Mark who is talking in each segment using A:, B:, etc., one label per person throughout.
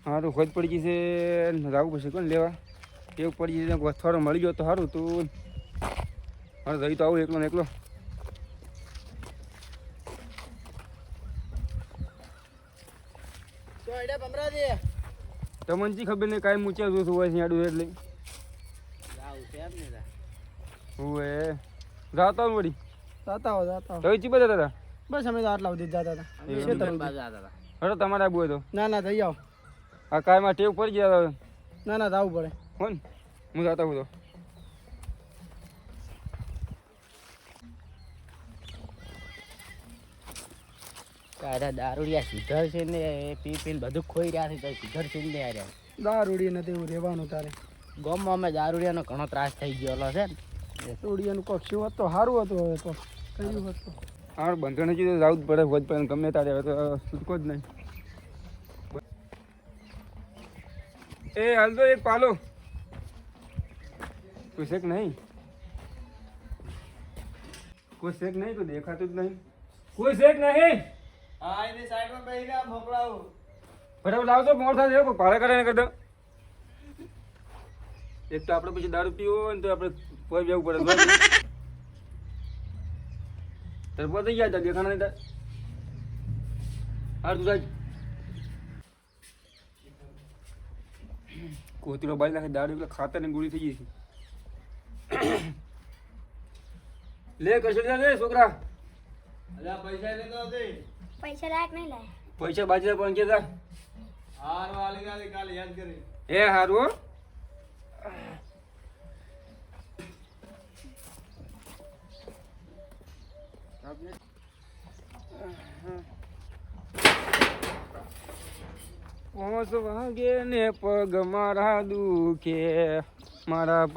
A: હા તો ખોજ પડી ગઈ છે જવું પડશે કોણ લેવા ટેવ પડી ગઈ વથવાડો મળી ગયો તો સારું તું હા જઈ તો આવું એકલો ને એકલો તમને ખબર નહીં કાંઈ મૂચ્યા જોશું હોય છે આડું એટલે ઓએ જાતા હું વળી
B: જાતા
A: તો ચી બધા દાદા
B: બસ અમે તો આટલા સુધી જતા હતા
A: હલો તમારે આવું હોય તો
B: ના થઈ આવો
A: આ કાંઈમાં ટેવ પડી ગયા
B: ના જવું પડે
A: કોણ હું જાતા હું તો
C: તારા દારૂડિયા સુધર છે ને એ પી પીને બધું ખોઈ રહ્યા છે સુધર છે ને યાર
B: દારૂડી નથી એવું રહેવાનું તારે
C: ગામમાં અમે દારૂડિયાનો ઘણો ત્રાસ થઈ ગયેલો છે ને
B: દારૂડિયાનું કોક શું હતું સારું હતું હવે તો કયું હતું
A: હા બંધણ જવું જ પડે હોજ પડે ગમે તારે હવે તો છૂટકો જ નહીં એ હાલ તો એક પાલો કોઈ શેક નહીં કોઈ શેક નહીં કોઈ દેખાતું જ નહીં કોઈ શેક નહીં
B: હા એની સાઈડમાં બેહી ગયા મોકલાવું
A: બરાબર લાવજો મોડ થાય કોઈ ભાડે કરે કરતો એક તો આપણે પછી દારૂ પીવો હોય ને તો આપણે કોઈ જવું પડે તરબો થઈ ગયા દેખાણા નહીં હા તું જાય કોતરો બાળી નાખે દારૂ એટલે ખાતર ની ગોળી થઈ ગઈ છે લે કશું લે છોકરા
B: પૈસા લેતો હતી
D: પૈસા લાયક નહીં લાય
A: પૈસા બાજરા પણ કે તા
B: હાર વાલી ગાલી કાલે યાદ કરી
A: એ હારું પોસ વાગે ને પગ મારા દુખે મારા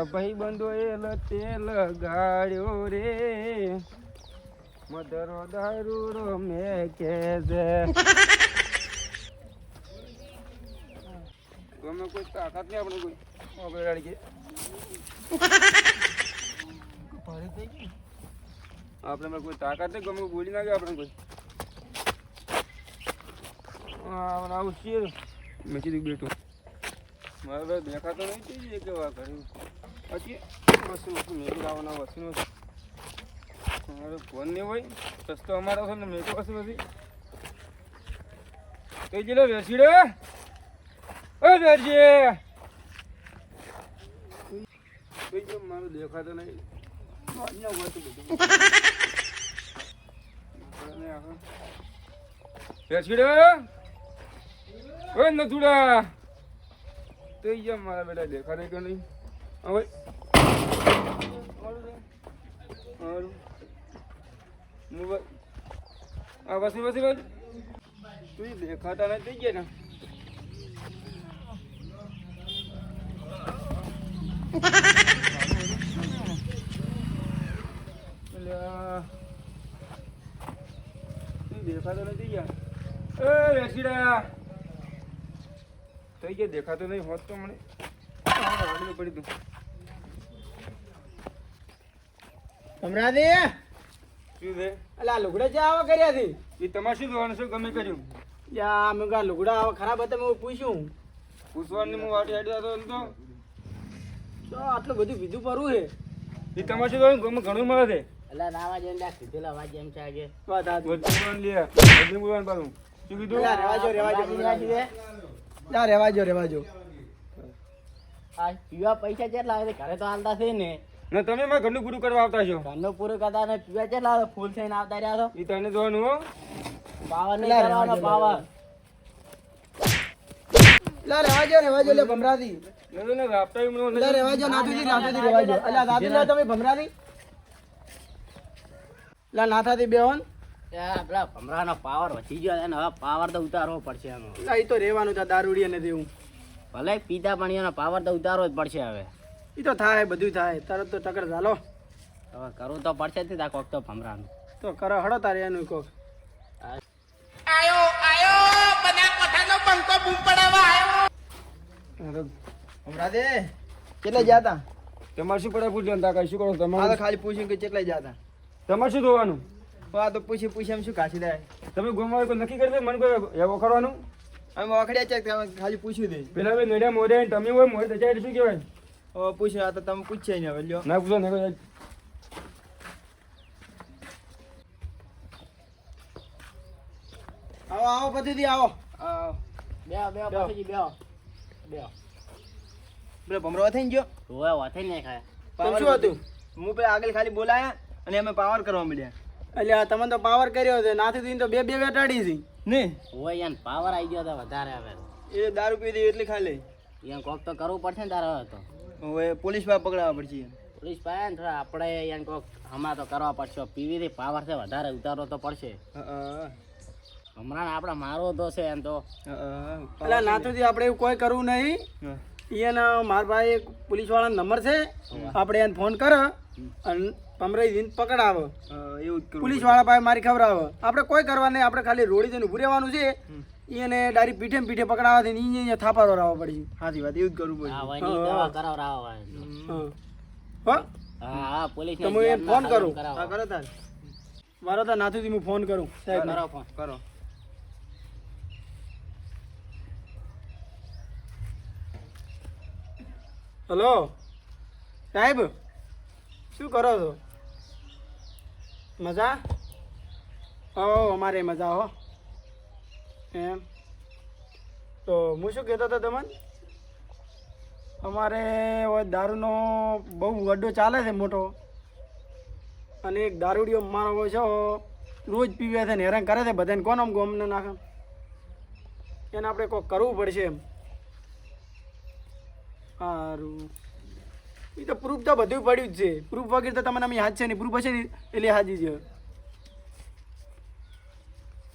A: ભાઈબંધોએ લતે લગાડ્યો રે મધરો દારૂ રમે કે છે ગમે કોઈ તાકાત નહીં આપણે કોઈ ઓગળાડી કે આપણે કોઈ તાકાત નહીં ગમે બોલી નાખે આપણે કોઈ આવું છીએ મેં કીધું બેઠું મારે ભાઈ દેખાતો નહીં થઈ કેવા કર્યું પછી વસ્તુ મેં આવવાના વસ્તુ મારે ફોન નહીં હોય સસ્તો અમારો છે ને મેં તો વસ્તુ નથી કઈ ગયેલો વેસીડે ઓ વેરજે કઈ ગયો મારો દેખાતો નહીં વેસીડે ઓય નથુડા તો મારા બેટા દેખાડે કે નહીં હવે આ વસી બસ તું દેખાતા નહીં થઈ ગયા ને દેખાતો નથી ગયા એ વેસીડા થઈ ગયા દેખાતો નહીં હોત તો મને પડી તું
B: ભમરાદી
A: શું છે
B: અલા લુગડા જે આવા કર્યા છે
A: એ તમારે શું જોવાનું છે ગમે કર્યું
B: યા મેં કા લુગડા આવા ખરાબ હતા મેં પૂછ્યું
A: પૂછવાનું હું વાટી હાડી હતો
B: તો આટલું બધું બીજું પરવું છે
A: એ તમારે શું જોવાનું ગમે ઘણું મળે છે
C: એટલે નાવા જઈને કીધેલા વાજ એમ છે આજે
B: વાત આ
A: બધું લે બધું બોલવાનું પાછું શું કીધું
B: રેવાજો
C: આ પીવા પૈસા કેટલા આવે ઘરે તો હાલતા છે ને
A: ના તમે મારે ઘરનું પૂરું કરવા આવતા છો
C: ઘરનું પૂરું કરતા ને પીવા કેટલા આવે ફૂલ થઈને આવતા રહ્યા છો
A: એ તને જોવાનું હો
C: પાવર નહીં કરવાનો પાવર
B: રેવાજો લે ભમરાદી
A: ને રાપતા
B: લે રેવાજો નાથુજી રેવાજો અલા દાદી લે તમે ભમરાદી લા નાથાથી બેહોન
C: પેલા ભમરાનો પાવર વધી ગયો અને હવે પાવર તો ઉતારવો પડશે એનો
B: લા ઈ તો રહેવાનું છે દારૂડી ને દેવું
C: ભલે પીતા પણ એનો પાવર તો ઉતારવો જ પડશે હવે
B: ઈ તો થાય બધું થાય તરત તો ટકર ચાલો
C: હવે કરવું તો પડશે જ ને કોક તો ભમરાનું
B: તો કરો હડો તારે એનું કોક ભમરાદે કેટલે જાતા
A: તમારે શું પડે પૂછવાનું તા કઈ શું કરો તમારે
B: ખાલી પૂછ્યું કે કેટલે જાતા
A: તમારે શું જોવાનું
B: આ તો પૂછી એમ શું કાશી દે
A: તમે ગોમાં કોઈ નક્કી કરી દે મને કોઈ એવો કરવાનું
B: અમે ઓખડ્યા છે તમે ખાલી પૂછ્યું દે
A: પેલા ભાઈ મેડમ મોડે તમે હોય મોડે તચાઈ શું કહેવાય
B: હવે પૂછ્યું આ તો તમે પૂછ્યા ને હવે લ્યો
A: ના પૂછો ને
B: આવો પતિથી આવો
C: બે પછી બે
B: પેલો ભમરો થઈ ગયો
C: હોય વાથે નહીં ખાય
B: પાવર શું હતું હું પેલા આગળ ખાલી બોલાયા અને અમે પાવર કરવા મળ્યા એટલે તમે તો પાવર કર્યો છે નાથી તો બે વેટાડી છે ને
C: હોય યાર પાવર આવી ગયો તો વધારે આવે
B: એ દારૂ પી દે એટલે ખાલી
C: યાર કોક તો કરવું પડશે ને તારે તો
B: હવે પોલીસ પાસે પકડાવવા પડશે
C: પોલીસ પાસે ને થોડા આપણે યાર કોક હમણાં તો કરવા પડશે પીવી પાવર છે વધારે ઉતારો તો પડશે હમણાં આપણે મારો તો છે એમ તો
B: એટલે નાથુથી આપણે એવું કોઈ કરવું નહીં એને મારા ભાઈ એક પોલીસ વાળાનો નંબર છે આપણે એને ફોન કરો અને પમરાઈ પકડાવો એવું પોલીસ વાળા પાસે મારી ખબર આવે આપણે કોઈ કરવા નહીં આપણે ખાલી રોડી જઈને ઉભું રહેવાનું છે એને ડાયરેક્ટ પીઠે પકડાવવાથી અહીંયા થાપા દોરાવવા પડશે સાચી વાત એવું જ કરવું પડે
C: હા વની દવા કરાવરાવા
B: હો
C: હા પોલીસ ને
B: તમે એને ફોન કરો હા કરો તાર મારો તો નાથુથી હું ફોન કરું સાહેબ
C: કરો ફોન
B: કરો હલો સાહેબ શું કરો છો મજા અમારે મજા હો એમ તો હું શું કહેતો હતો તમને અમારે દારૂનો બહુ અડ્ડો ચાલે છે મોટો અને એક દારૂડિયો મારો છે રોજ પીવે છે ને હેરાન કરે છે બધાને કોણ આમ ગમને નાખે એને આપણે કોઈ કરવું પડશે એમ સારું એ તો પ્રૂફ તો બધું પડ્યું જ છે પ્રૂફ વગેરે તો તમને અમે યાદ છે નહીં પ્રૂફ હશે ને એટલે હાજી છે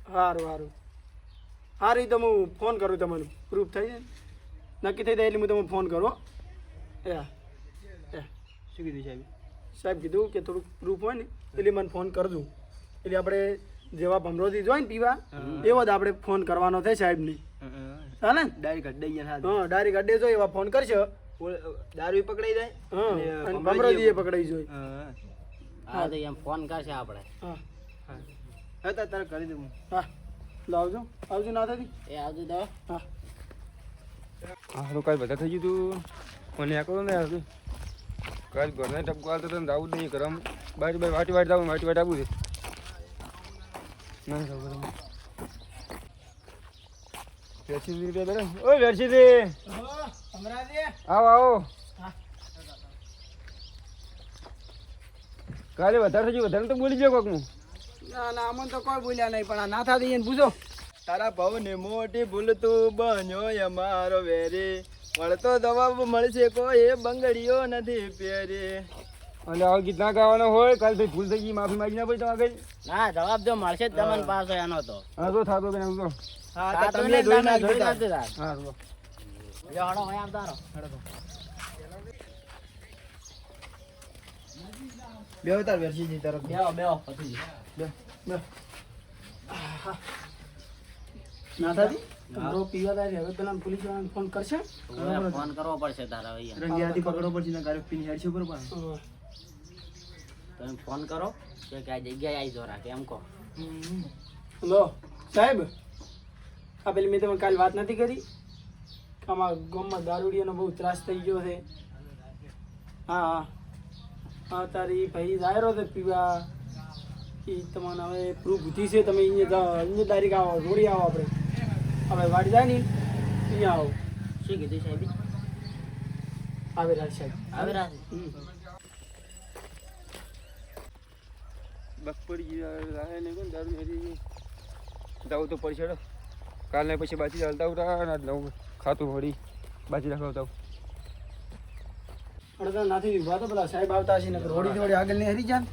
B: સારું એ તો હું ફોન કરું તમને પ્રૂફ થઈ જાય નક્કી થઈ જાય એટલે હું તમને ફોન કરું શું કીધું સાહેબ કીધું કે થોડુંક પ્રૂફ હોય ને એટલે મને ફોન કરજો એટલે આપણે જેવા ભમરોથી જોઈ ને પીવા એવો જ આપણે ફોન કરવાનો થાય સાહેબને ચાલે ને ડાયરેક્ટ અડ્ડે ડાયરેક્ટ અડ્ડે જો એવા ફોન કરશો દારૂ પકડાઈ જાય અને ભમરોથી પકડાઈ જોઈ
C: હા તો એમ ફોન કરશે આપણે
B: હા તારે કરી દઉં હા આવજો ના થતી
C: એ આવજો તો
B: હા
A: તો કાલ બધા થઈ ગયું તું મને આ કરો ને યાર કાલ ઘરના ટપકો હાલતો તો આવું જ નહીં કરમ વાટી વાટ આવું છે ના વેરસી બરાબર ઓ વેરસી દે આવો કાલે વધારે થઈ ગયું વધારે તો બોલી ગયો કોક હું
B: ના અમને તો કોઈ બોલ્યા નહીં પણ આ ના થતી એને પૂછો તારા ભાવને મોટી ભૂલ તું બન્યો અમારો વેરી મળતો જવાબ મળશે કોઈ બંગડીઓ નથી પહેરે
A: અને આવા ગીત ના ગાવાનો હોય કાલ ભાઈ ભૂલ થઈ ગઈ માફી માંગી ના પછી આગળ
C: ના જવાબ જો મળશે જ તમને પાછો એનો તો
A: હા તો થાતો કે ના
B: હા તમને ધોઈ નાખજો
A: હા તો
C: જો હડો હોય આમ તારો
B: બેવ તાર વેરસીજી તરફ
C: બેહો પછી
B: બે ના થતી બ્રો પીવા જાય હવે પેલા પોલીસ વાળાને ફોન કરશે
C: ફોન કરવો પડશે તારા અહીંયા
B: રંગિયાથી પકડવો પડશે ને ગાડી પીને હેડ છે બરોબર
C: તમે ફોન કરો કે આ જગ્યાએ આવી જો રાખે એમ કહો
B: હેલો સાહેબ આ પેલી મેં તમને કાલ વાત નથી કરી આમાં ગામમાં દારૂડિયાનો બહુ ત્રાસ થઈ ગયો છે હા તારી ભાઈ જાયરો છે પીવા એ તમને હવે પ્રૂફ ઉઠી છે તમે અહીંયા તારીખ આવો રોડી આવો આપણે હવે વાડી જાય ને અહીંયા આવો
C: શું કીધું સાહેબ
B: આવે રાજ સાહેબ
C: આવે રાજ
A: બકપડી રાહે ને કોણ દારૂ હેરી જાવું તો પડશે કાલને પછી બાજી હાલતા ઉઠા નવું ખાતું હોડી બાજી રાખવતા
B: અડધા નાથી ઉભા તો પેલા સાહેબ આવતા હશે ને રોડી થોડી આગળ ને હરી જાન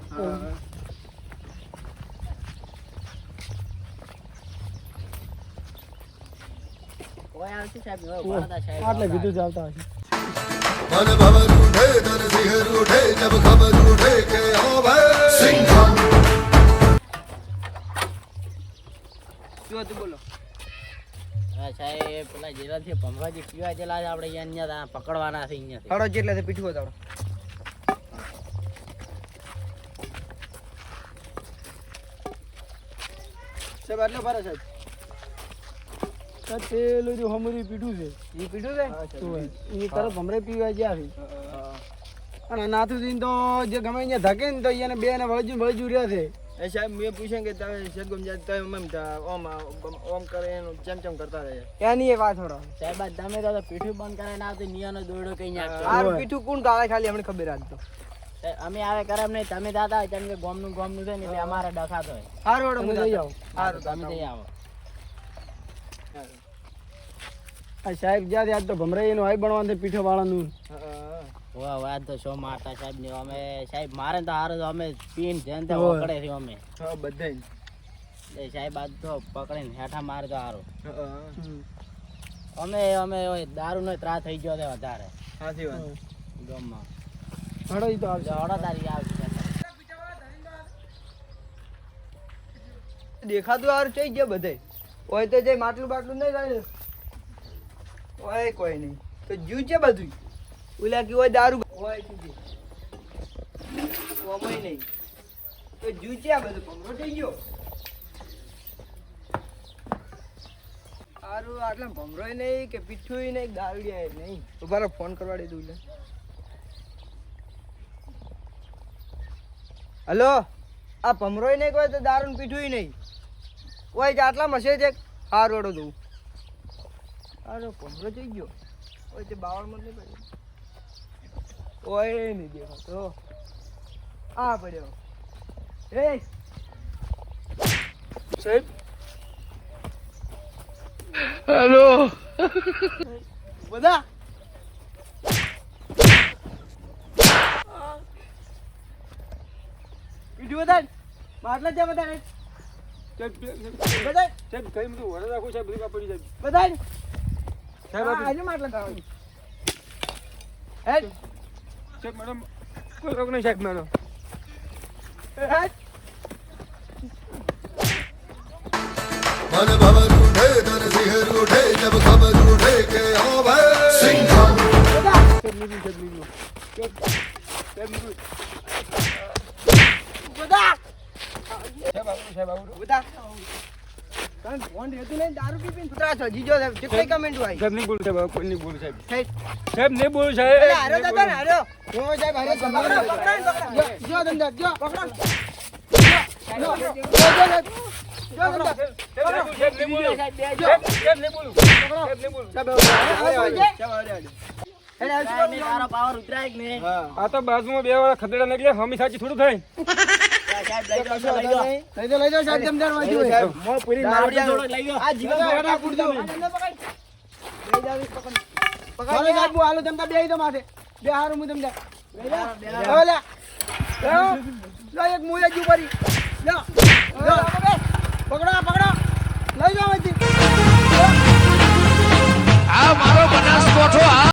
C: કોઈ આવશે સાહેબ બરાબર સાહેબ
B: આટલે કીધું જ આવતા હશે
D: मन भवर उठे धन सिंह उठे जब खबर उठे के आवे सिंघम
B: શું હતું બોલો
C: સાહેબ પેલા જેલાથી ભમરાજી પીવા જેલા આપણે અહીંયા પકડવાના છે અહીંયા
B: હડો જેટલે પીઠું હતો સાહેબ આટલો ફરે સાહેબ. સાહેબ પેલું જો હમરી પીઠું છે
A: એ પીઠું છે
B: તો એ તરત ભમરે પીવા ગયા છે. અને નાથુજી તો જે ગમે અહીંયા ધકે ને તો એને બે ને વળજુ રહ્યા છે.
A: એ સાહેબ મેં પૂછ્યું કે તમે સદગુમ જાત તો એમ ઓમ કરે એનું ચમ કરતા રહે એની એ વાત થોડો
C: સાહેબ આ તમે તો પીઠું બંધ કરે ના તો નિયાનો દોરડો કઈ નાખજો.
A: આ પીઠું કોણ કાળે ખાલી અમને ખબર રાખજો.
C: સાહેબ, અમે આવે કરે એમ નહીં, તમે દાદા હોય કેમ કે ગોમનું છે ને એટલે અમારે ડખાતો હોય.
A: હારું
B: તમે જઈ આવો.
C: તમે જઈ આવો.
B: આ સાહેબ જ્યાં આજ તો ભમરે એનું હાઈ બનવાનું છે પીઠો વાળાનું.
C: વાહ વાહ તો શો મારતા સાહેબ ને અમે સાહેબ મારે તો હારું તો અમે પીન જેન તે
B: હોય.
C: પકડે છે અમે.
A: હા બધાય
C: એ સાહેબ આજ તો પકડીને હેઠા મારે તો હારું.
B: હમ.
C: અમે દારૂ નો ત્રાસ થઈ ગયો છે વધારે
A: સાચી વાત
C: ગામમાં.
B: હળો ઈ તો આવશે.
C: જવડો તારી આવશે.
A: દેખાતું હારું થઈ ગયો બધે હોય તો જે માટલું બાટલું નહીં થાય ને હોય કોઈ નહીં તો જીવ છે બધું ઓલા કે હોય દારૂ હોય ઓમય નહીં તો જીવ છે આ બધું ભમરો થઈ ગયો હારું આટલા ભમરોય નહીં કે પીઠું નહીં દારૂડિયા નહીં ઉભારો ફોન કરવા દે તું હલો આ ભમરોય નહીં કોઈ તો દારૂ ને પીઠું નહીં ઓય કે આટલા મસે છે હાર રોડો દઉં અરે ભમરો જઈ ગયો ઓય તે બાવળમાં નહીં પડ્યો ઓય નહીં દેખાતો આ પડ્યો એ
B: સાહેબ હેલો
A: બધા
B: પીઠું બધા માટલા છે બધા બધા
A: સાહેબ કઈ બધું વરસ રાખું સાહેબ બધું પડી જાય
B: બધા
A: સાહેબ
B: આજે માટલા ખાવા
A: સાહેબ મેડમ કોઈ રોગ નહીં સાહેબ મેડમ
D: मन भवन उठे धन सिंह रूठे जब खबर उठे के आवे सिंघम
B: ફોન રહેતું નહીં દારૂ પી પીને
A: કૂતરા છો જીજો સાહેબ કેટલી કમેન્ટ આવી
E: સાહેબ નહીં બોલું સાહેબ કોઈ નહીં બોલું સાહેબ
A: સાહેબ
E: સાહેબ નહીં બોલું
A: અરે
E: સાહેબ
A: હારો દાદા ને હારો
B: ઓ સાહેબ હારે જો ધંધા જો પકડો જો ધંધા
E: સાહેબ નહીં બોલું સાહેબ નહીં બોલું સાહેબ નહીં બોલું
C: સાહેબ, ને તારો પાવર ઉતરાય કે નહીં?
E: આ તો બાજુમાં બે વાળા ખદેડા નીકળ્યા હમી સાચી થોડું થાય
C: સાહેબ લઈ જાઓ, લઈ જાઓ.
B: લઈ જાઓ સાહેબ જમદાર વાંચી હોય
A: મો પૂરી
C: દારૂડિયા જોડે લઈ જાઓ.
A: આ જીવન
B: પકડ પૂરજો પકડ સાહેબ હાલો જમતા બે તો માથે બે હારું હું જમતા લે લે એક મુયા જ ઉપર લે પકડો પકડો